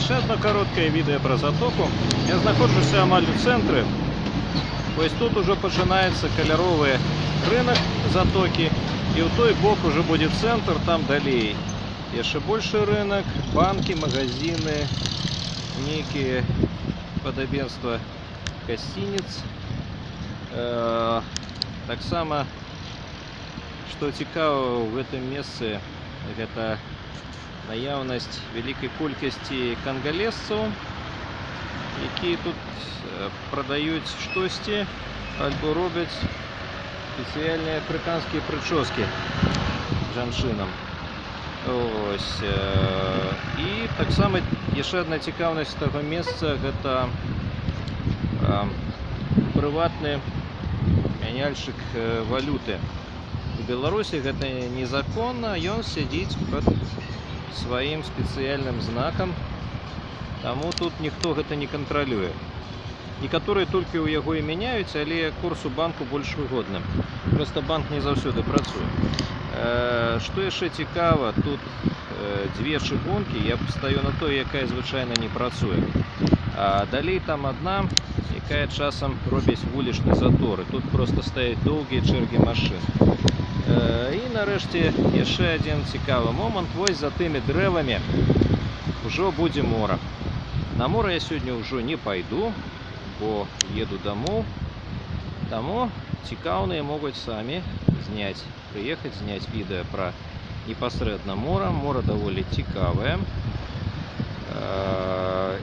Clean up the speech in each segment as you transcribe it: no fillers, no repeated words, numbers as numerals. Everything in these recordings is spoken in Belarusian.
Яшчэ одно кароткае відэа пра затоку. Я знаходжуся амаль у цэнтры. Вось тут уже пачынаецца каляровы рынок затокі, і ў той бок уже будзе цэнтр, там далей яшчэ большы рынок, банкі, магазины, нейкія падабенства гасцініц. Таксама, што цікава ў гэтым месцы, гэта наяўнасць вялікай колькасці кангалесцаў, якія тут прадаюць штосьці альбо робяць спецыяльныя афрыканскія прычоскі жанчынам. Ось. І таксама яшчэ адна цікаўнасць таго месца, гэта прыватны мяняльшчык валюты. У Беларусі гэта незаконна, ён сядзіць пад сваім спецыяльным знакам, таму тут ніхто гэта не кантралюе. Некаторыя толькі ў яго і мяняюць, але курс у банку больш выгодны. Проста банк не заўсёды працуе. Што яшчэ цікава, тут дзве чыгункі, я стаю на той, якая звычайна не працуе. А далей там адна, якая часам робіць вулічны заторы. Тут проста стаяць доўгія чэргі машын. І нарэшце яшчэ адзін цікавы момант. Вось за тымі дрэвамі ўжо будзе мора. На мора я сёння ўжо не пайду, бо еду дамоў. Таму цікаўныя могуць самі прыехаць зняць відэа пра непасрэдна мора. Мора даволі цікавае.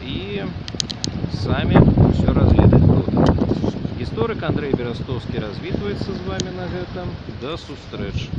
І самі ўсё разгледаць тут. Гісторык Андрэй Берастовскі развітваецца з вами на гэтым. Да сустрэчы.